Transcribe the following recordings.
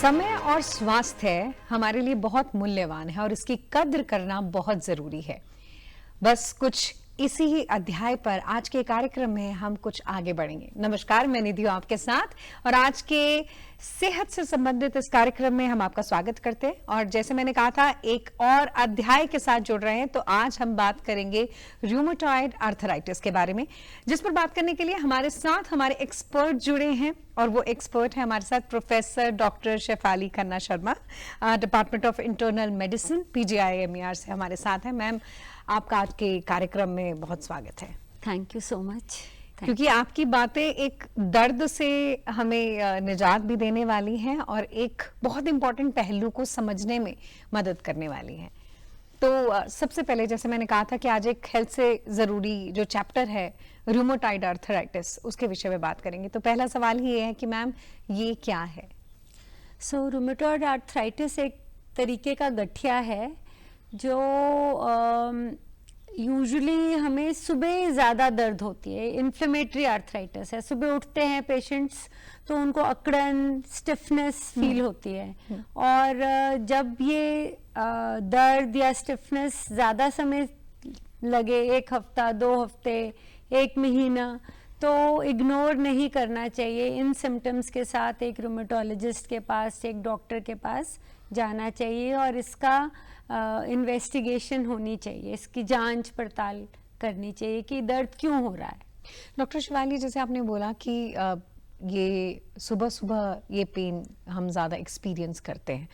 समय और स्वास्थ्य हमारे लिए बहुत मूल्यवान है और इसकी कद्र करना बहुत जरूरी है। बस कुछ इसी ही अध्याय पर आज के कार्यक्रम में हम कुछ आगे बढ़ेंगे। नमस्कार, मैं निधि हूं आपके साथ और आज के सेहत से संबंधित इस कार्यक्रम में हम आपका स्वागत करते हैं। और जैसे मैंने कहा था, एक और अध्याय के साथ जुड़ रहे हैं, तो आज हम बात करेंगे रूमेटॉइड आर्थराइटिस के बारे में, जिस पर बात करने के लिए हमारे साथ हमारे एक्सपर्ट जुड़े हैं। और वो एक्सपर्ट है हमारे साथ professor doctor Shefali Khanna Sharma, department of internal medicine, PGIMER से हमारे साथ है। मैम, आपका आज के कार्यक्रम में बहुत स्वागत है। Thank you so much. क्योंकि आपकी बातें एक दर्द से हमें निजात भी देने वाली हैं और एक बहुत इंपॉर्टेंट पहलू को समझने में मदद करने वाली हैं। तो सबसे पहले, जैसे मैंने कहा था कि आज एक हेल्थ से ज़रूरी जो चैप्टर है रूमेटॉइड आर्थराइटिस, उसके विषय में बात करेंगे। तो पहला सवाल ही ये है कि मैम, ये क्या है? सो रूमेटॉइड आर्थराइटिस एक तरीके का गठिया है जो यूजुअली हमें सुबह ज़्यादा दर्द होती है। इन्फ्लेमेटरी आर्थराइटिस है, सुबह उठते हैं पेशेंट्स तो उनको अकड़न, स्टिफनेस फील होती है। और जब ये दर्द या स्टिफनेस ज़्यादा समय लगे, 1 हफ्ता, 2 हफ्ते, 1 महीना, तो इग्नोर नहीं करना चाहिए। इन सिम्टम्स के साथ एक रूमेटोलॉजिस्ट के पास, एक डॉक्टर के पास जाना चाहिए और इसका इन्वेस्टिगेशन होनी चाहिए, इसकी जांच पड़ताल करनी चाहिए कि दर्द क्यों हो रहा है। डॉक्टर शिवाली, जैसे आपने बोला कि ये सुबह सुबह ये पेन हम ज़्यादा एक्सपीरियंस करते हैं,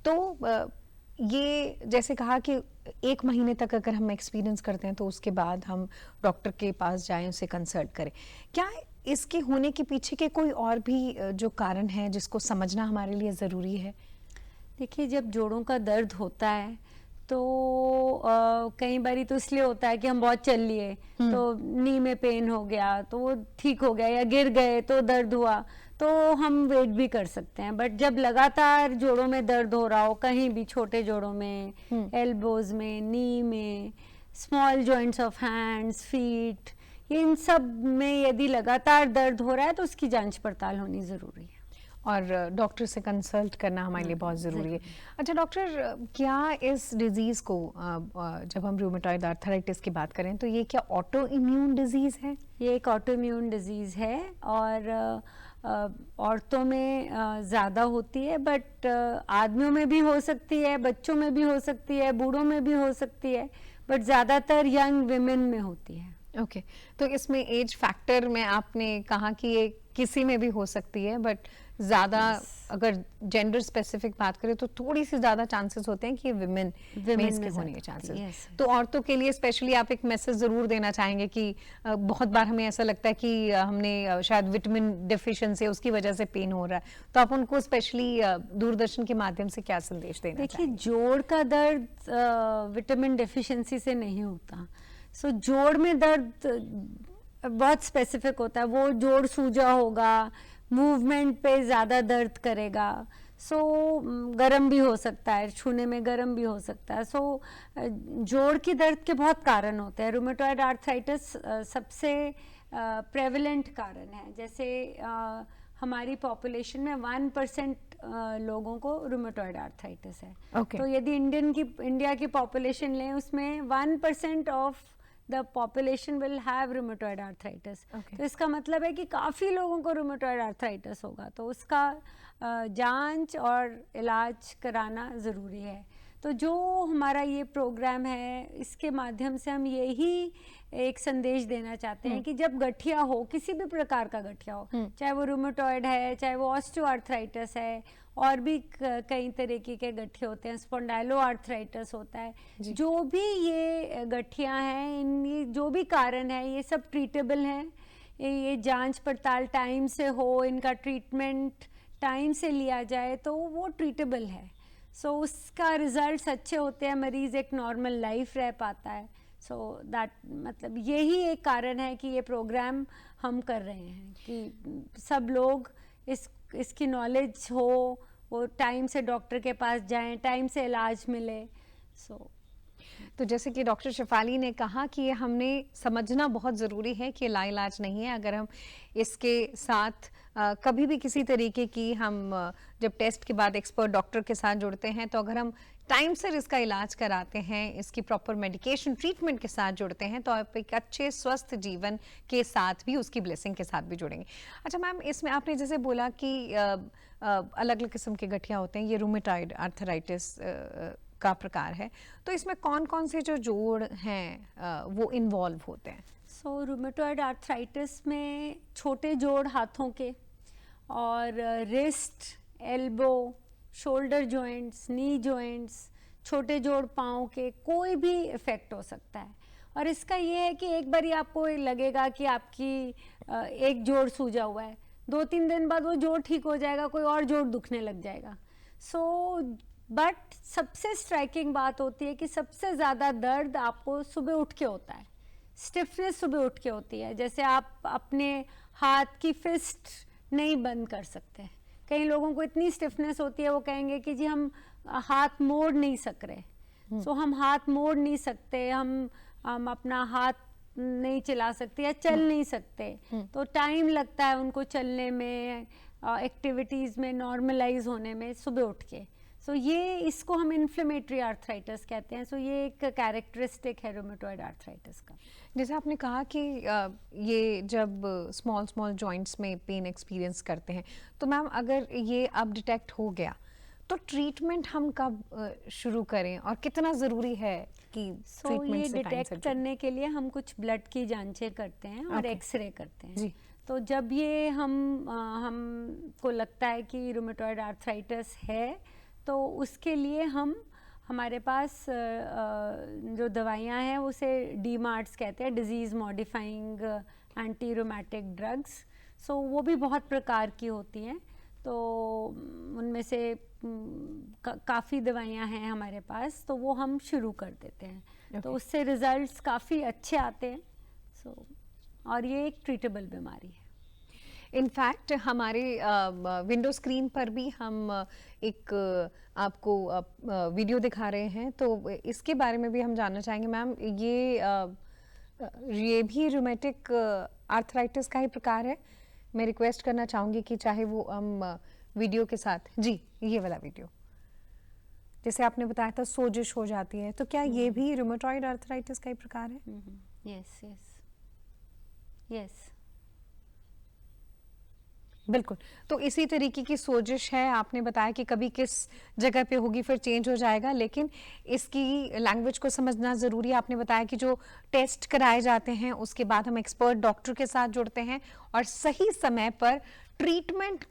तो ये जैसे कहा कि 1 महीने तक अगर हम एक्सपीरियंस करते हैं तो उसके बाद हम डॉक्टर के पास जाएं, उसे कंसल्ट करें। क्या इसके होने के पीछे के कोई और भी जो कारण है जिसको समझना हमारे लिए ज़रूरी है? देखिए, जब जोड़ों का दर्द होता है तो कई बारी तो इसलिए होता है कि हम बहुत चल लिए तो नी में पेन हो गया तो वो ठीक हो गया, या गिर गए तो दर्द हुआ, तो हम वेट भी कर सकते हैं। बट जब लगातार जोड़ों में दर्द हो रहा हो, कहीं भी, छोटे जोड़ों में, एल्बोज में, नी में, small joints of hands, feet, इन सब में यदि लगातार दर्द हो रहा है तो उसकी जांच पड़ताल होनी ज़रूरी है और डॉक्टर से कंसल्ट करना हमारे लिए बहुत ज़रूरी है। अच्छा डॉक्टर, क्या इस डिजीज़ को जब हम रूमेटॉइड आर्थराइटिस की बात करें तो ये क्या ऑटो इम्यून डिजीज़ है? ये एक ऑटो इम्यून डिजीज़ है और औरतों में ज़्यादा होती है, बट आदमियों में भी हो सकती है, बच्चों में भी हो सकती है, बूढ़ों में भी हो सकती है, बट ज़्यादातर यंग विमेन में होती है। ओके, तो इसमें एज फैक्टर में आपने कहा कि ये किसी में भी हो सकती है, बट ज़्यादा अगर जेंडर स्पेसिफिक बात करें तो थोड़ी सी ज़्यादा चांसेस होते हैं कि ये विमेन में इसके होने के चांसेस। तो औरतों के लिए स्पेशली आप एक मैसेज ज़रूर देना चाहेंगे कि बहुत बार हमें ऐसा लगता है कि हमने शायद विटामिन डेफिशिएंसी, उसकी वजह से पेन हो रहा है, तो आप उनको स्पेशली दूरदर्शन के माध्यम से क्या संदेश देना देखिए, चाहेंगे? जोड़ का दर्द विटामिन डेफिशिएंसी से नहीं होता। सो जोड़ में दर्द बहुत स्पेसिफिक होता है। वो जोड़ सूजा होगा, मूवमेंट पे ज़्यादा दर्द करेगा, सो गरम भी हो सकता है, छूने में गरम भी हो सकता है। सो जोड़ की दर्द के बहुत कारण होते हैं। रूमेटॉइड आर्थराइटिस सबसे प्रेवलेंट कारण है। जैसे हमारी पॉपुलेशन में 1% लोगों को रूमेटॉइड आर्थराइटिस है। तो यदि इंडिया की पॉपुलेशन लें, उसमें 1% of the population will have rheumatoid arthritis. तो इसका मतलब है कि काफ़ी लोगों को रूमेटॉइड आर्थराइटिस होगा, तो उसका जांच और इलाज कराना ज़रूरी है। तो जो हमारा ये प्रोग्राम है, इसके माध्यम से हम यही एक संदेश देना चाहते हैं कि जब गठिया हो, किसी भी प्रकार का गठिया हो, चाहे वो रूमेटॉइड है, चाहे वो ऑस्टियोआर्थराइटिस है, और भी कई तरीके के गठिए होते हैं, स्पॉन्डाइलो आर्थराइटिस होता है, जो भी ये गठिया हैं, ये जो भी कारण है, ये सब ट्रीटेबल हैं। ये जांच पड़ताल टाइम से हो, इनका ट्रीटमेंट टाइम से लिया जाए तो वो ट्रीटेबल है। सो उसका रिजल्ट्स अच्छे होते हैं, मरीज़ एक नॉर्मल लाइफ रह पाता है। सो दैट मतलब यही एक कारण है कि ये प्रोग्राम हम कर रहे हैं कि सब लोग इसकी नॉलेज हो, वो टाइम से डॉक्टर के पास जाएं, टाइम से इलाज मिले। सो तो जैसे कि डॉक्टर शेफाली ने कहा कि ये हमने समझना बहुत ज़रूरी है कि लाइलाज नहीं है। अगर हम इसके साथ कभी भी किसी तरीके की हम जब टेस्ट के बाद एक्सपर्ट डॉक्टर के साथ जुड़ते हैं, तो अगर हम टाइम से इसका इलाज कराते हैं, इसकी प्रॉपर मेडिकेशन ट्रीटमेंट के साथ जुड़ते हैं, तो आप एक अच्छे स्वस्थ जीवन के साथ भी, उसकी ब्लेसिंग के साथ भी जुड़ेंगे। अच्छा मैम, इसमें आपने जैसे बोला कि अलग अलग किस्म के गठिया होते हैं, ये रूमेटॉइड आर्थराइटिस का प्रकार है, तो इसमें कौन कौन से जो जोड़ हैं वो इन्वॉल्व होते हैं? सो रूमेटॉइड आर्थराइटिस में छोटे जोड़ हाथों के और रिस्ट, एल्बो, शोल्डर जॉइंट्स, नी जॉइंट्स, छोटे जोड़ पाँव के, कोई भी इफ़ेक्ट हो सकता है। और इसका ये है कि एक बार आपको लगेगा कि आपकी एक जोड़ सूजा हुआ है, 2-3 दिन बाद वो जोड़ ठीक हो जाएगा, कोई और जोड़ दुखने लग जाएगा। सो बट सबसे स्ट्राइकिंग बात होती है कि सबसे ज़्यादा दर्द आपको सुबह उठ के होता है, स्टिफनेस सुबह उठ के होती है। जैसे आप अपने हाथ की फिस्ट नहीं बंद कर सकते। कई लोगों को इतनी स्टिफनेस होती है, वो कहेंगे कि जी हम हाथ मोड़ नहीं सक रहे। सो हम हाथ मोड़ नहीं सकते, हम अपना हाथ नहीं चला सकते या चल नहीं सकते, तो टाइम लगता है उनको चलने में, एक्टिविटीज़ में नॉर्मलाइज होने में सुबह उठ के। सो ये इसको हम इन्फ्लेमेटरी आर्थराइटिस कहते हैं। सो ये एक कैरेक्टरिस्टिक है रूमेटॉइड आर्थराइटिस का। जैसे आपने कहा कि ये जब स्मॉल स्मॉल जॉइंट्स में पेन एक्सपीरियंस करते हैं, तो मैम अगर ये अब डिटेक्ट हो गया, तो ट्रीटमेंट हम कब शुरू करें और कितना ज़रूरी है कि ट्रीटमेंट ये से टाइम से डिटेक्ट करने के लिए हम कुछ ब्लड की जांचें करते हैं और Okay. एक्सरे करते हैं। जी। तो जब ये हमको लगता है कि रूमेटॉइड आर्थराइटिस है, तो उसके लिए हमारे पास जो दवाइयाँ हैं उसे डीमार्ट्स कहते हैं, disease modifying anti rheumatic drugs. So वो भी बहुत प्रकार की होती हैं, तो उनमें से काफ़ी दवाइयाँ हैं हमारे पास, तो वो हम शुरू कर देते हैं। तो उससे रिजल्ट्स काफ़ी अच्छे आते हैं। सो और ये एक ट्रीटेबल बीमारी है। इनफैक्ट हमारे विंडो स्क्रीन पर भी हम एक आपको वीडियो दिखा रहे हैं, तो इसके बारे में भी हम जानना चाहेंगे मैम। ये भी रूमेटिक आर्थराइटिस का ही प्रकार है। मैं रिक्वेस्ट करना चाहूँगी कि चाहे वो हम वीडियो के साथ, जी ये वाला वीडियो, जैसे आपने बताया था सोजिश हो जाती है, तो क्या ये भी रूमेटॉइड आर्थराइटिस का ही प्रकार है? यस यस यस, बिल्कुल। तो इसी तरीके की सोजिश है। आपने बताया कि कभी किस जगह पे होगी, फिर चेंज हो जाएगा, लेकिन इसकी लैंग्वेज को समझना ज़रूरी है। आपने बताया कि जो टेस्ट कराए जाते हैं उसके बाद हम एक्सपर्ट डॉक्टर के साथ जुड़ते हैं और सही समय पर ट्रीटमेंट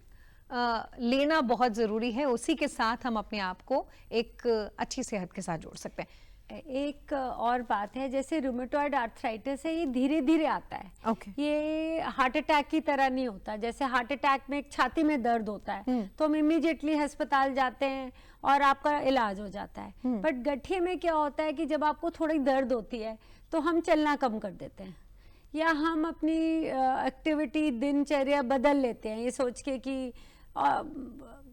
लेना बहुत ज़रूरी है। उसी के साथ हम अपने आप को एक अच्छी सेहत के साथ जोड़ सकते हैं। एक और बात है, जैसे रूमेटॉइड आर्थराइटिस है, ये धीरे धीरे आता है। Okay. ये हार्ट अटैक की तरह नहीं होता। जैसे हार्ट अटैक में एक छाती में दर्द होता है, तो हम इमीडिएटली अस्पताल जाते हैं और आपका इलाज हो जाता है। बट गठिए में क्या होता है कि जब आपको थोड़ी दर्द होती है तो हम चलना कम कर देते हैं, या हम अपनी एक्टिविटी दिनचर्या बदल लेते हैं, ये सोच के कि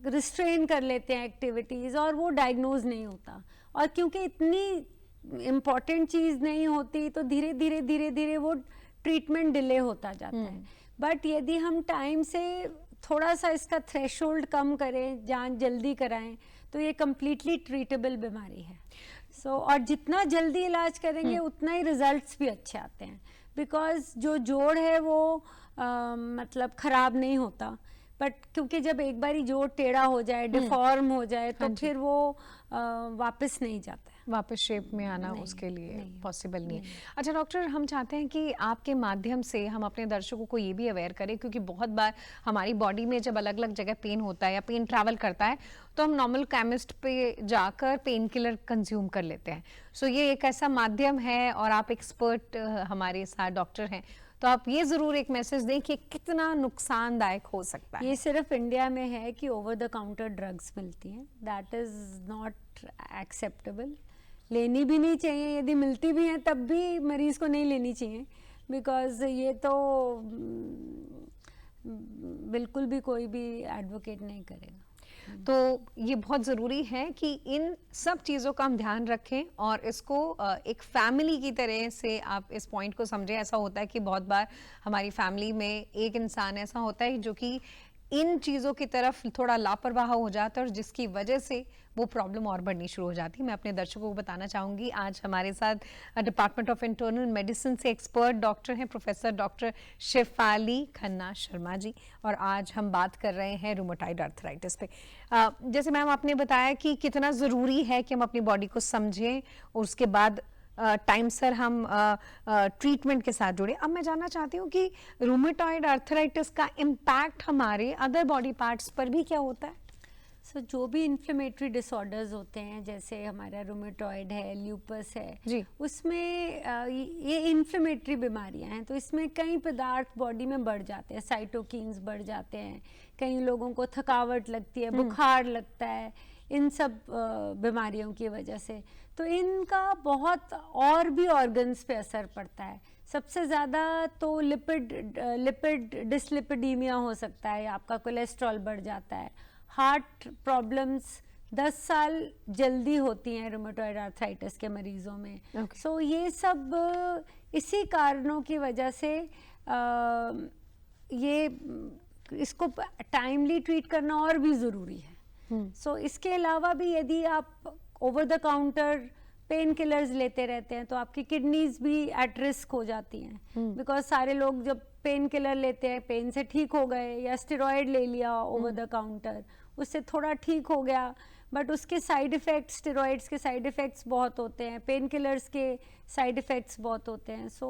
रिस्ट्रेन कर लेते हैं एक्टिविटीज़, और वो डायग्नोज नहीं होता। और क्योंकि इतनी इम्पॉर्टेंट चीज़ नहीं होती, तो धीरे धीरे धीरे धीरे वो ट्रीटमेंट डिले होता जाता है। बट यदि हम टाइम से थोड़ा सा इसका थ्रेशोल्ड कम करें, जांच जल्दी कराएं, तो ये कम्प्लीटली ट्रीटेबल बीमारी है। सो और जितना जल्दी इलाज करेंगे उतना ही रिजल्ट्स भी अच्छे आते हैं, बिकॉज जो जोड़ है वो मतलब ख़राब नहीं होता। बट क्योंकि जब एक बार जोड़ टेढ़ा हो जाए, डिफॉर्म हो जाए, तो फिर वो वापस नहीं जाता है, वापस शेप में आना उसके लिए पॉसिबल नहीं है। अच्छा डॉक्टर, हम चाहते हैं कि आपके माध्यम से हम अपने दर्शकों को ये भी अवेयर करें, क्योंकि बहुत बार हमारी बॉडी में जब अलग अलग जगह पेन होता है या पेन ट्रैवल करता है, तो हम नॉर्मल केमिस्ट पे जाकर पेन किलर कंज्यूम कर लेते हैं। सो ये एक ऐसा माध्यम है, और आप एक्सपर्ट हमारे साथ डॉक्टर हैं, तो आप ये ज़रूर एक मैसेज दें कि कितना नुकसानदायक हो सकता है। ये सिर्फ इंडिया में है कि ओवर द काउंटर ड्रग्स मिलती हैं, दैट इज़ नॉट एक्सेप्टेबल। लेनी भी नहीं चाहिए, यदि मिलती भी हैं तब भी मरीज़ को नहीं लेनी चाहिए, बिकॉज ये तो बिल्कुल भी कोई भी एडवोकेट नहीं करेगा। तो ये बहुत ज़रूरी है कि इन सब चीज़ों का हम ध्यान रखें और इसको एक फैमिली की तरह से आप इस पॉइंट को समझें। ऐसा होता है कि बहुत बार हमारी फैमिली में एक इंसान ऐसा होता है जो कि इन चीज़ों की तरफ थोड़ा लापरवाह हो जाता है और जिसकी वजह से वो प्रॉब्लम और बढ़नी शुरू हो जाती है। मैं अपने दर्शकों को बताना चाहूँगी, आज हमारे साथ डिपार्टमेंट ऑफ इंटरनल मेडिसिन से एक्सपर्ट डॉक्टर हैं प्रोफेसर डॉक्टर शेफाली खन्ना शर्मा जी, और आज हम बात कर रहे हैं रूमेटॉइड आर्थराइटिस पे। जैसे मैम आपने बताया कि कितना ज़रूरी है कि हम अपनी बॉडी को समझें और उसके बाद टाइम सर हम ट्रीटमेंट के साथ जुड़े। अब मैं जानना चाहती हूँ कि रूमेटॉइड आर्थराइटिस का इम्पैक्ट हमारे अदर बॉडी पार्ट्स पर भी क्या होता है? सो जो भी इन्फ्लेमेटरी डिसऑर्डर्स होते हैं, जैसे हमारा रूमेटॉइड है, ल्यूपस है जी। उसमें ये इन्फ्लेमेटरी बीमारियां हैं, तो इसमें कई पदार्थ बॉडी में बढ़ जाते हैं, साइटोकिन्स बढ़ जाते हैं, कई लोगों को थकावट लगती है, बुखार लगता है, इन सब बीमारियों की वजह से। तो इनका बहुत और भी ऑर्गन्स पे असर पड़ता है। सबसे ज़्यादा तो लिपिड डिसलिपिडीमिया हो सकता है, आपका कोलेस्ट्रॉल बढ़ जाता है, हार्ट प्रॉब्लम्स 10 साल जल्दी होती हैं रूमेटॉइड आर्थराइटिस के मरीजों में। सो ये सब इसी कारणों की वजह से ये इसको टाइमली ट्रीट करना और भी ज़रूरी है। सो इसके अलावा भी यदि आप over the counter pain killers लेते रहते हैं तो आपकी किडनीज भी एट रिस्क हो जाती हैं, बिकॉज सारे लोग जब पेन किलर लेते हैं, पेन से ठीक हो गए, या स्टेरॉयड ले लिया ओवर द काउंटर, उससे थोड़ा ठीक हो गया, बट उसके साइड इफ़ेक्ट्स, स्टेरॉइड्स के साइड इफ़ेक्ट्स बहुत होते हैं, पेन किलर्स के साइड इफ़ेक्ट्स बहुत होते हैं। सो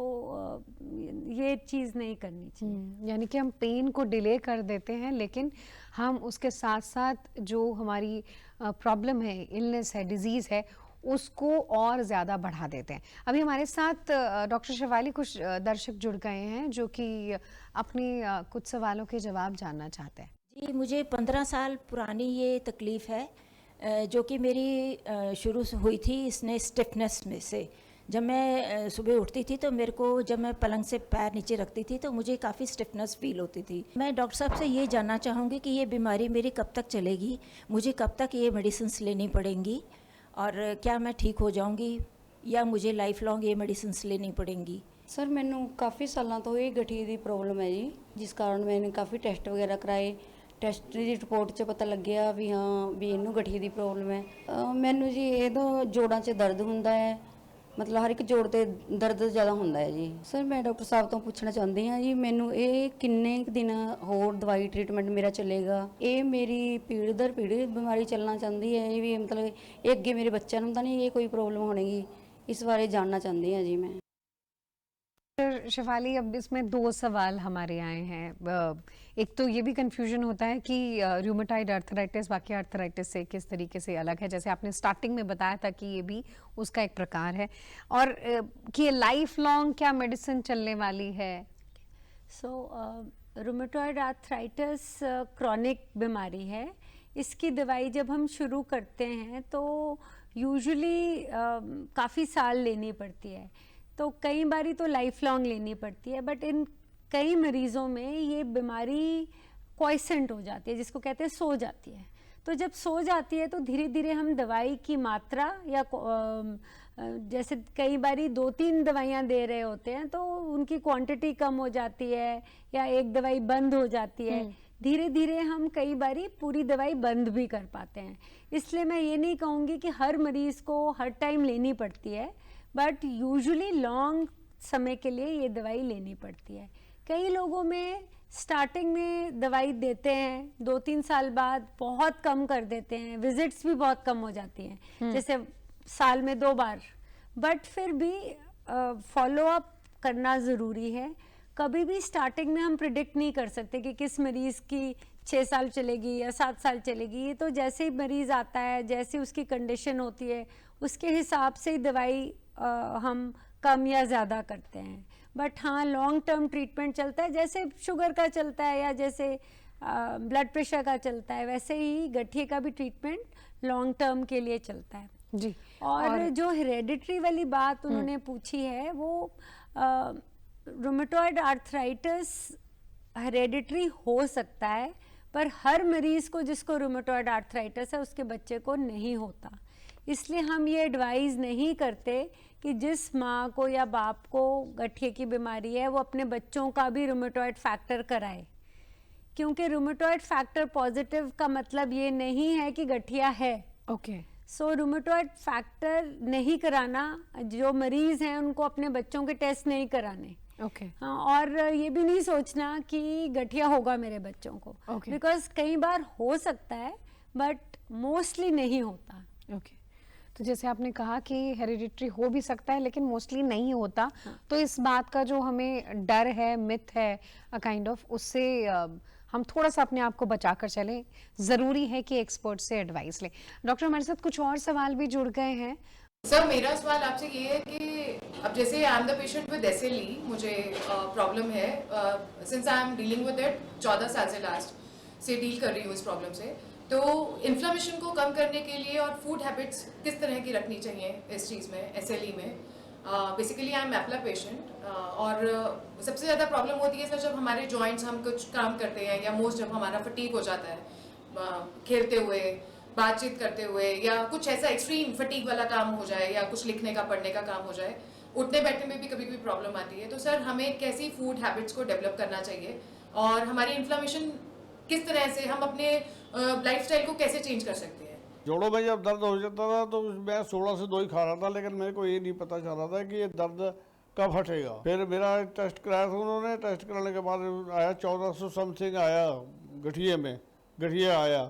ये चीज़ नहीं करनी चाहिए। यानी कि हम पेन को डिले कर देते हैं, लेकिन हम उसके साथ साथ जो हमारी प्रॉब्लम है, इलनेस है, डिजीज़ है, उसको और ज़्यादा बढ़ा देते हैं। अभी हमारे साथ डॉक्टर शेफाली कुछ दर्शक जुड़ गए हैं जो कि अपने कुछ सवालों के जवाब जानना चाहते हैं। जी, मुझे 15 साल पुरानी ये तकलीफ़ है जो कि मेरी शुरू से हुई थी इसने स्टिफनेस में से। जब मैं सुबह उठती थी तो मेरे को, जब मैं पलंग से पैर नीचे रखती थी तो मुझे काफ़ी स्टिफनेस फील होती थी। मैं डॉक्टर साहब से ये जानना चाहूँगी कि ये बीमारी मेरी कब तक चलेगी, मुझे कब तक ये मेडिसिन्स लेनी पड़ेंगी, और क्या मैं ठीक हो जाऊँगी या मुझे ਲਾਈਫ ਲੌਂਗ ਇਹ ਮੈਡੀਸਿਨਸ ਲੈਣੀ ਪੜेंगी? ਸਰ ਮੈਨੂੰ ਕਾਫੀ ਸਾਲਾਂ ਤੋਂ ਇਹ ਗਠੀਏ ਦੀ ਪ੍ਰੋਬਲਮ ਹੈ ਜੀ, ਜਿਸ ਕਾਰਨ ਮੈंने ਕਾਫੀ ਟੈਸਟ ਵਗੈਰਾ ਕਰਾਏ। ਟੈਸਟ ਦੀ ਰਿਪੋਰਟ 'ਚ ਪਤਾ ਲੱਗਿਆ ਵੀ ਹਾਂ ਵੀ ਇਹਨੂੰ ਗਠੀਏ ਦੀ ਪ੍ਰੋਬਲਮ ਹੈ। ਮੈਨੂੰ ਜੀ ਇਹਦੋਂ ਜੋੜਾਂ 'ਚ ਦਰਦ ਹੁੰਦਾ ਹੈ, ਮਤਲਬ ਹਰ ਇੱਕ ਜੋੜ ਤੇ ਦਰਦ ਜ਼ਿਆਦਾ ਹੁੰਦਾ ਹੈ ਜੀ। ਸਰ ਮੈਂ ਡਾਕਟਰ ਸਾਹਿਬ ਤੋਂ ਪੁੱਛਣਾ ਚਾਹੁੰਦੀ ਹਾਂ ਜੀ, ਮੈਨੂੰ ਇਹ ਕਿੰਨੇ ਕੁ ਦਿਨ ਹੋਰ ਦਵਾਈ ਟ੍ਰੀਟਮੈਂਟ ਮੇਰਾ ਚੱਲੇਗਾ? ਇਹ ਮੇਰੀ ਪੀੜ੍ਹੀ ਦਰ ਪੀੜ੍ਹੀ ਬਿਮਾਰੀ ਚੱਲਣਾ ਚਾਹੁੰਦੀ ਹੈ, ਇਹ ਵੀ ਮਤਲਬ ਇਹ ਅੱਗੇ ਮੇਰੇ ਬੱਚਿਆਂ ਨੂੰ ਤਾਂ ਨਹੀਂ ਇਹ ਕੋਈ ਪ੍ਰੋਬਲਮ ਹੋਣਗੀ, इस बारे जानना चाहती हैं जी मैं। शेफाली, अब इसमें दो सवाल हमारे आए हैं। एक तो ये भी कंफ्यूजन होता है कि रूमेटॉइड आर्थराइटिस बाकी आर्थराइटिस से किस तरीके से अलग है, जैसे आपने स्टार्टिंग में बताया था कि ये भी उसका एक प्रकार है, और कि लाइफ लॉन्ग क्या मेडिसिन चलने वाली है? सो रूमेटॉइड आर्थराइटिस क्रॉनिक बीमारी है। इसकी दवाई जब हम शुरू करते हैं तो यूजुअली काफ़ी साल लेनी पड़ती है, तो कई बारी तो लाइफ लॉन्ग लेनी पड़ती है, बट इन कई मरीज़ों में ये बीमारी क्वाइसेंट हो जाती है, जिसको कहते हैं सो जाती है। तो जब सो जाती है तो धीरे धीरे हम दवाई की मात्रा या जैसे कई बारी 2-3 दवाइयाँ दे रहे होते हैं तो उनकी क्वांटिटी कम हो जाती है या एक दवाई बंद हो जाती है। धीरे धीरे हम कई बारी पूरी दवाई बंद भी कर पाते हैं। इसलिए मैं ये नहीं कहूँगी कि हर मरीज़ को हर टाइम लेनी पड़ती है, बट यूजुअली लॉन्ग समय के लिए ये दवाई लेनी पड़ती है। कई लोगों में स्टार्टिंग में दवाई देते हैं, 2-3 साल बाद बहुत कम कर देते हैं, विजिट्स भी बहुत कम हो जाती हैं, जैसे साल में 2 बार, बट फिर भी फॉलो अप करना ज़रूरी है। कभी भी स्टार्टिंग में हम प्रिडिक्ट नहीं कर सकते कि किस मरीज़ की 6 साल चलेगी या 7 साल चलेगी। ये तो जैसे ही मरीज़ आता है, जैसे उसकी कंडीशन होती है, उसके हिसाब से ही दवाई हम कम या ज़्यादा करते हैं। बट हाँ, लॉन्ग टर्म ट्रीटमेंट चलता है, जैसे शुगर का चलता है या जैसे ब्लड प्रेशर का चलता है, वैसे ही गठिए का भी ट्रीटमेंट लॉन्ग टर्म के लिए चलता है जी। और जो हेरेडिटरी वाली बात उन्होंने पूछी है, वो रूमेटॉइड आर्थराइटिस हेरेडिटरी हो सकता है, पर हर मरीज़ को जिसको रूमेटॉइड आर्थराइटिस है उसके बच्चे को नहीं होता। इसलिए हम ये एडवाइज़ नहीं करते कि जिस माँ को या बाप को गठिए की बीमारी है वो अपने बच्चों का भी रूमेटॉइड फैक्टर कराए, क्योंकि रूमेटॉइड फैक्टर पॉजिटिव का मतलब ये नहीं है कि गठिया है। ओके सो रूमेटॉइड फैक्टर नहीं कराना, जो मरीज़ हैं उनको अपने बच्चों के टेस्ट नहीं कराने। ओके हाँ, और ये भी नहीं सोचना कि गठिया होगा मेरे बच्चों को, Okay. बिकॉज कई बार हो सकता है बट मोस्टली नहीं होता। ओके तो जैसे आपने कहा कि हेरिडिटरी हो भी सकता है लेकिन मोस्टली नहीं होता, तो इस बात का जो हमें डर है, मिथ है काइंड ऑफ, उससे हम थोड़ा सा अपने आप को बचा कर चलें। ज़रूरी है कि एक्सपर्ट से एडवाइस लें। डॉक्टर, हमारे साथ कुछ और सवाल भी जुड़ गए हैं। सर, मेरा सवाल आपसे ये है कि अब जैसे I am the patient with SLE, मुझे प्रॉब्लम है, since I am dealing with it 14 साल से लास्ट से डील कर रही हूँ इस प्रॉब्लम से। तो इन्फ्लेमेशन को कम करने के लिए और फूड हैबिट्स किस तरह की रखनी चाहिए इस चीज़ में, SLE में? बेसिकली आई एम एपला पेशेंट, और सबसे ज़्यादा प्रॉब्लम होती है सर जब हमारे जॉइंट्स, हम कुछ काम करते हैं या मोस्ट जब हमारा फटीग हो जाता है खेलते हुए, बातचीत करते हुए, या कुछ ऐसा एक्सट्रीम फटीग वाला काम हो जाए या कुछ लिखने का पढ़ने का काम हो जाए, उठने बैठने में भी कभी कभी प्रॉब्लम आती है। तो सर हमें कैसी फूड हैबिट्स को डेवलप करना चाहिए और हमारी इन्फ्लेमेशन किस तरह से हम अपने लाइफस्टाइल को कैसे चेंज कर सकते हैं? जोड़ों में जब दर्द हो जाता था तो मैं 16 से 2 ही खा रहा था, लेकिन मेरे को ये नहीं पता चल रहा था कि ये दर्द कब हटेगा। फिर मेरा टेस्ट कराया था उन्होंने, टेस्ट कराने के बाद आया 1400 समथिंग आया गठिए में, गठिया आया।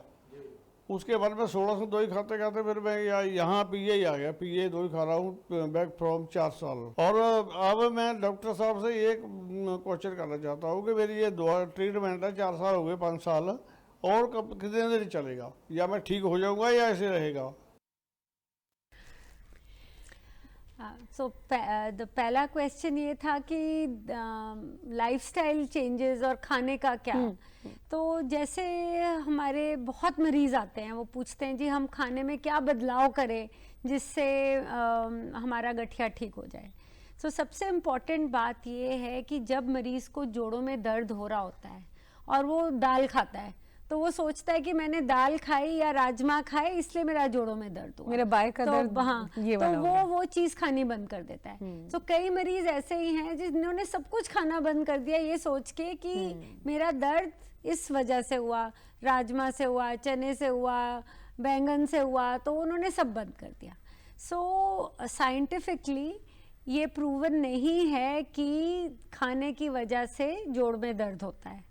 उसके बाद में 16 से 2 ही खाते खाते फिर मैं यहाँ PA ही आ गया, PA 2 ही खा रहा हूँ बैक फ्रॉम 4 साल। और अब मैं डॉक्टर साहब से एक क्वेश्चन करना चाहता हूँ कि मेरी ये दवा ट्रीटमेंट है, 4 साल हो गए, 5 साल, और कब कितने देर चलेगा, या मैं ठीक हो जाऊंगा या ऐसे रहेगा? सो पहला क्वेश्चन ये था कि लाइफस्टाइल चेंजेस और खाने का क्या। तो जैसे हमारे बहुत मरीज़ आते हैं, वो पूछते हैं जी हम खाने में क्या बदलाव करें जिससे हमारा गठिया ठीक हो जाए। सो सबसे इम्पॉर्टेंट बात ये है कि जब मरीज़ को जोड़ों में दर्द हो रहा होता है और वो दाल खाता है, तो वो सोचता है कि मैंने दाल खाई या राजमा खाए इसलिए मेरा जोड़ों में दर्द हुआ, मेरा बाएं का दर्द हाँ, ये तो वाला हो गया। वो चीज़ खानी बंद कर देता है। तो कई मरीज ऐसे ही हैं जिन्होंने सब कुछ खाना बंद कर दिया ये सोच के कि मेरा दर्द इस वजह से हुआ, राजमा से हुआ, चने से हुआ, बैंगन से हुआ, तो उन्होंने सब बंद कर दिया। सो साइंटिफिकली ये प्रूवन नहीं है कि खाने की वजह से जोड़ में दर्द होता है,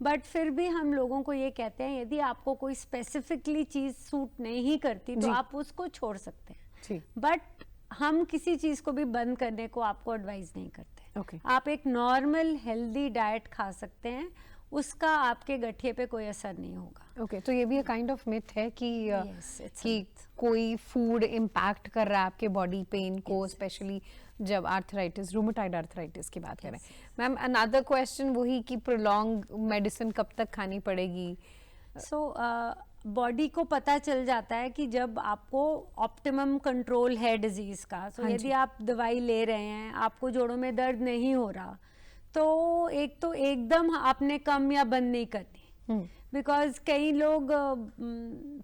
बट फिर भी हम लोगों को ये कहते हैं यदि आपको कोई स्पेसिफिकली चीज़ सूट नहीं करती तो आप उसको छोड़ सकते हैं, जी। बट हम किसी चीज़ को भी बंद करने को आपको एडवाइस नहीं करते। ओके। आप एक नॉर्मल हेल्दी डाइट खा सकते हैं, उसका आपके गठिए पे कोई असर नहीं होगा। ओके तो ये भी काइंड ऑफ मिथ है कि Yes, it's a कि कोई फूड इम्पैक्ट कर रहा है आपके बॉडी पेन को, स्पेशली जब आर्थराइटिस, रूमेटॉइड आर्थराइटिस की बात करें। मैम अनदर क्वेश्चन वही कि प्रोलॉन्ग मेडिसिन कब तक खानी पड़ेगी? सो बॉडी को पता चल जाता है कि जब आपको ऑप्टिमम कंट्रोल है डिजीज़ का, सो यदि आप दवाई ले रहे हैं, आपको जोड़ों में दर्द नहीं हो रहा, तो एकदम आपने कम या बंद नहीं करनी, बिकॉज कई लोग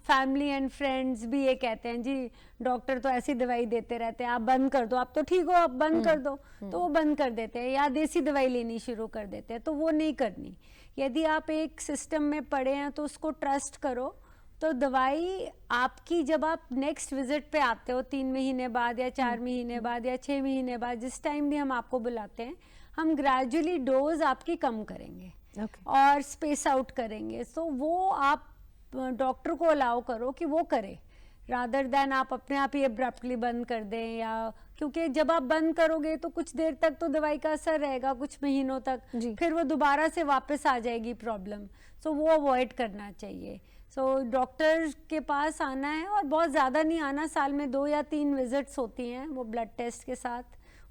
फैमिली एंड फ्रेंड्स भी ये कहते हैं जी डॉक्टर तो ऐसी दवाई देते रहते हैं, आप बंद कर दो, आप तो ठीक हो, आप बंद कर दो, तो वो बंद कर देते हैं या देसी दवाई लेनी शुरू कर देते हैं, तो वो नहीं करनी। यदि आप एक सिस्टम में पड़े हैं तो उसको ट्रस्ट करो। तो दवाई आपकी जब आप नेक्स्ट विजिट पे आते हो 3 महीने बाद या 4 महीने बाद या 6 महीने बाद, जिस टाइम भी हम आपको बुलाते हैं, हम ग्रेजुअली डोज आपकी कम करेंगे और स्पेस आउट करेंगे। सो वो आप डॉक्टर को अलाउ करो कि वो करे, रादर देन आप अपने आप ही अब्रप्टली बंद कर दें, या क्योंकि जब आप बंद करोगे तो कुछ देर तक तो दवाई का असर रहेगा, कुछ महीनों तक, फिर वो दोबारा से वापस आ जाएगी प्रॉब्लम। सो वो अवॉइड करना चाहिए। सो डॉक्टर के पास आना है और बहुत ज़्यादा नहीं आना, साल में 2 या 3 विजिट्स होती हैं वो ब्लड टेस्ट के साथ,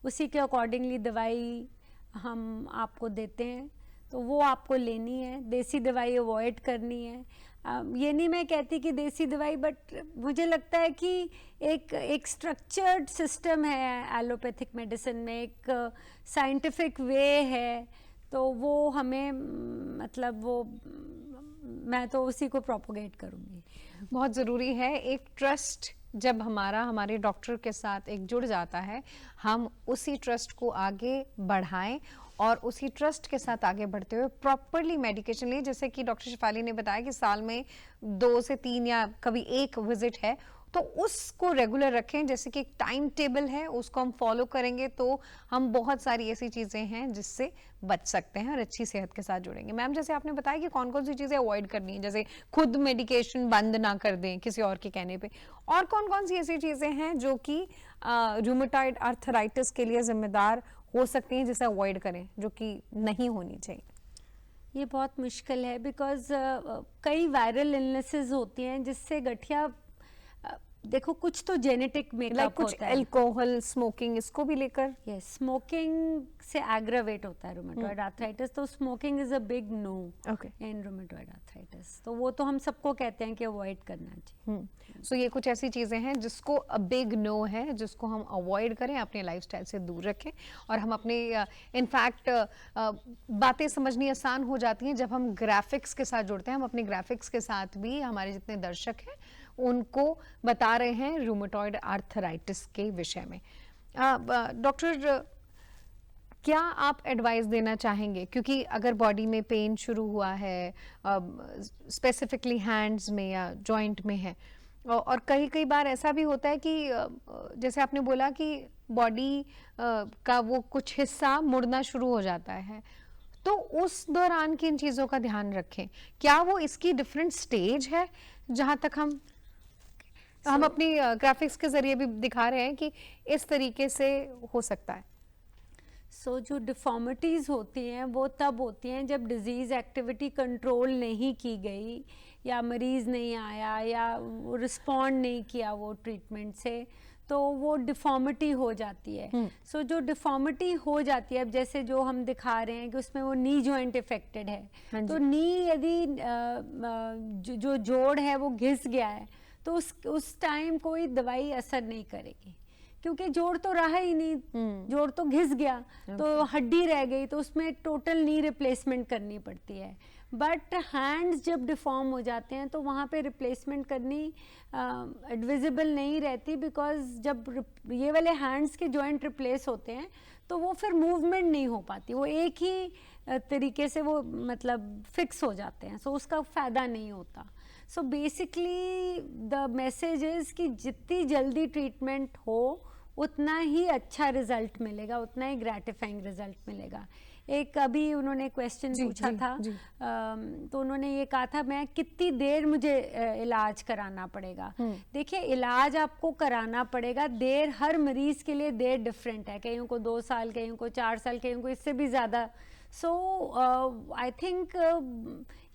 उसी के अकॉर्डिंगली दवाई हम आपको देते हैं, तो वो आपको लेनी है। देसी दवाई अवॉइड करनी है। ये नहीं मैं कहती कि देसी दवाई, बट मुझे लगता है कि एक स्ट्रक्चर्ड सिस्टम है एलोपैथिक मेडिसिन में, एक साइंटिफिक वे है, तो वो हमें मतलब वो मैं तो उसी को प्रोपोगेट करूँगी। बहुत ज़रूरी है एक ट्रस्ट, जब हमारा हमारे डॉक्टर के साथ एक जुड़ जाता है, हम उसी ट्रस्ट को आगे बढ़ाएं और उसी ट्रस्ट के साथ आगे बढ़ते हुए प्रॉपरली मेडिकेशन लें। जैसे कि डॉक्टर शिफाली ने बताया कि साल में 2 से 3 या कभी 1 विजिट है, तो उसको रेगुलर रखें। जैसे कि एक टाइम टेबल है, उसको हम फॉलो करेंगे तो हम बहुत सारी ऐसी चीज़ें हैं जिससे बच सकते हैं और अच्छी सेहत के साथ जुड़ेंगे। मैम, जैसे आपने बताया कि कौन कौन सी चीज़ें अवॉइड करनी है, जैसे खुद मेडिकेशन बंद ना कर दें किसी और के कहने पे, और कौन कौन सी ऐसी चीज़ें हैं जो कि रूमेटॉइड आर्थराइटिस के लिए जिम्मेदार हो सकती हैं, जिसे अवॉइड करें, जो कि नहीं होनी चाहिए? ये बहुत मुश्किल है बिकॉज कई वायरल इलनेसेस होती हैं जिससे गठिया देखो कुछ तो जेनेटिक मेकअप कुछ होता है। अल्कोहल, स्मोकिंग, इसको भी लेकर यस, स्मोकिंग से एग्रावेट होता है रूमेटॉइड आर्थराइटिस, तो smoking is a big no okay. In rheumatoid arthritis, तो वो तो हम सबको कहते हैं कि अवॉइड करना चाहिए। सो ये कुछ ऐसी चीज़ें हैं जिसको अ बिग नो है, जिसको हम अवॉइड करें, अपने लाइफस्टाइल से दूर रखें, और हम अपने इनफैक्ट बातें समझनी आसान हो जाती हैं जब हम ग्राफिक्स के साथ जुड़ते हैं। हम अपने ग्राफिक्स के साथ भी हमारे जितने दर्शक हैं उनको बता रहे हैं रूमेटॉइड आर्थराइटिस के विषय में। डॉक्टर, क्या आप एडवाइस देना चाहेंगे, क्योंकि अगर बॉडी में पेन शुरू हुआ है, स्पेसिफिकली हैंड्स में या जॉइंट में है, और कई बार ऐसा भी होता है कि जैसे आपने बोला कि बॉडी का वो कुछ हिस्सा मुड़ना शुरू हो जाता है, तो उस दौरान किन चीज़ों का ध्यान रखें? क्या वो इसकी डिफरेंट स्टेज है जहाँ तक हम अपनी ग्राफिक्स के जरिए भी दिखा रहे हैं कि इस तरीके से हो सकता है? सो जो डिफॉर्मिटीज़ होती हैं वो तब होती हैं जब डिज़ीज़ एक्टिविटी कंट्रोल नहीं की गई, या मरीज़ नहीं आया, या वो रिस्पॉन्ड नहीं किया वो ट्रीटमेंट से, तो वो डिफॉर्मिटी हो जाती है। सो जो डिफॉर्मिटी हो जाती है, अब जैसे जो हम दिखा रहे हैं कि उसमें वो नी जॉइंट इफेक्टेड है, तो नी यदि जो जोड़ है वो घिस गया है, तो उस टाइम कोई दवाई असर नहीं करेगी, क्योंकि जोड़ तो रहा ही नहीं, जोड़ तो घिस गया, तो हड्डी रह गई, तो उसमें टोटल नी रिप्लेसमेंट करनी पड़ती है। बट हैंड्स जब डिफॉर्म हो जाते हैं तो वहाँ पे रिप्लेसमेंट करनी एडविजिबल नहीं रहती, बिकॉज जब ये वाले हैंड्स के जॉइंट रिप्लेस होते हैं तो वो फिर मूवमेंट नहीं हो पाती, वो एक ही तरीके से वो मतलब फिक्स हो जाते हैं, सो उसका फ़ायदा नहीं होता। So basically the message is कि जितनी जल्दी ट्रीटमेंट हो उतना ही अच्छा रिजल्ट मिलेगा, उतना ही ग्रेटिफाइंग रिजल्ट मिलेगा। एक अभी उन्होंने क्वेश्चन पूछा था, तो उन्होंने ये कहा था मैं कितनी देर मुझे इलाज कराना पड़ेगा। देखिए, इलाज आपको कराना पड़ेगा, देर हर मरीज़ के लिए देर डिफरेंट है, कईयों को 2 साल, कईयों को 4 साल, कईयों को इससे भी ज़्यादा। सो आई थिंक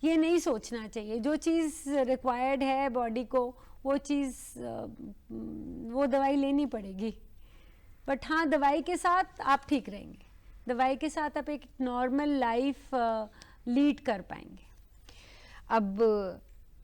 ये नहीं सोचना चाहिए, जो चीज़ रिक्वायर्ड है बॉडी को वो चीज़ वो दवाई लेनी पड़ेगी। बट हाँ, दवाई के साथ आप ठीक रहेंगे, दवाई के साथ आप एक नॉर्मल लाइफ लीड कर पाएंगे। अब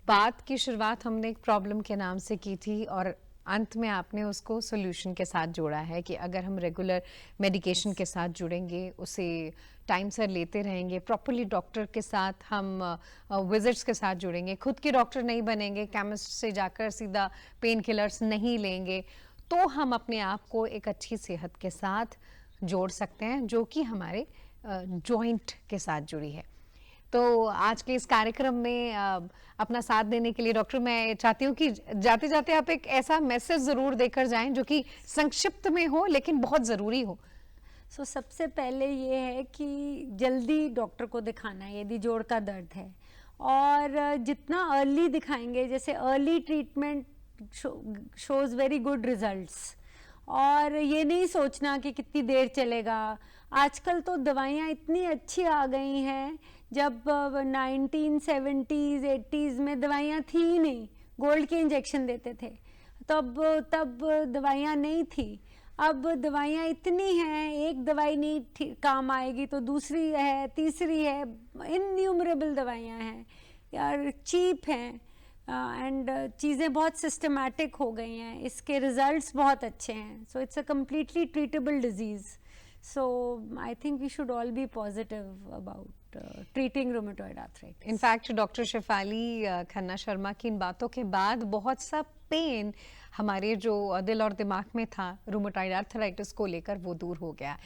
बात की शुरुआत हमने एक प्रॉब्लम के नाम से की थी और अंत में आपने उसको सॉल्यूशन के साथ जोड़ा है कि अगर हम रेगुलर मेडिकेशन के साथ जुड़ेंगे, उसे टाइम से लेते रहेंगे, प्रॉपरली डॉक्टर के साथ हम विजिट्स के साथ जुड़ेंगे, खुद के डॉक्टर नहीं बनेंगे, केमिस्ट से जाकर सीधा पेन किलर्स नहीं लेंगे, तो हम अपने आप को एक अच्छी सेहत के साथ जोड़ सकते हैं जो कि हमारे जॉइंट के साथ जुड़ी है। तो आज के इस कार्यक्रम में अपना साथ देने के लिए डॉक्टर, मैं चाहती हूँ कि जाते जाते आप एक ऐसा मैसेज ज़रूर देकर जाएं जो कि संक्षिप्त में हो लेकिन बहुत ज़रूरी हो। सो सबसे पहले ये है कि जल्दी डॉक्टर को दिखाना है यदि जोड़ का दर्द है, और जितना अर्ली दिखाएंगे, जैसे early treatment shows very good results, और ये नहीं सोचना कि कितनी देर चलेगा। आजकल तो दवाइयाँ इतनी अच्छी आ गई हैं, जब 1970s 80s में दवाइयाँ थी ही नहीं, गोल्ड के इंजेक्शन देते थे, तब दवाइयाँ नहीं थी। अब दवाइयाँ इतनी हैं, एक दवाई नहीं काम आएगी तो दूसरी है, तीसरी है, इनन्यूमरेबल दवाइयाँ हैं यार, चीप हैं, एंड चीज़ें बहुत सिस्टमैटिक हो गई हैं, इसके रिजल्ट्स बहुत अच्छे हैं। So it's a completely treatable disease, so I think we should all be positive about treating rheumatoid arthritis. In fact doctor Shefali Khanna Sharma की इन बातों के बाद बहुत सा पेन हमारे जो दिल और दिमाग में था रूमेटॉइड आर्थराइटिस को लेकर वो दूर हो गया।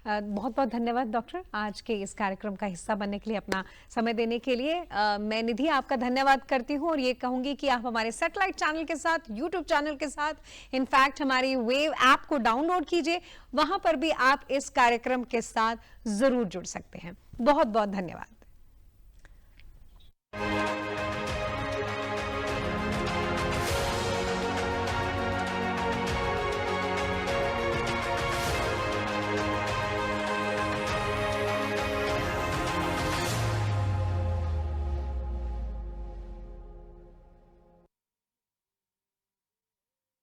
बहुत बहुत धन्यवाद डॉक्टर आज के इस कार्यक्रम का हिस्सा बनने के लिए, अपना समय देने के लिए। मैं निधि आपका धन्यवाद करती हूँ और ये कहूँगी कि आप हमारे सैटेलाइट चैनल के साथ, यूट्यूब चैनल के साथ, इनफैक्ट हमारी वेव ऐप को डाउनलोड कीजिए, वहां पर भी आप इस कार्यक्रम के साथ जरूर जुड़ सकते हैं। बहुत बहुत धन्यवाद।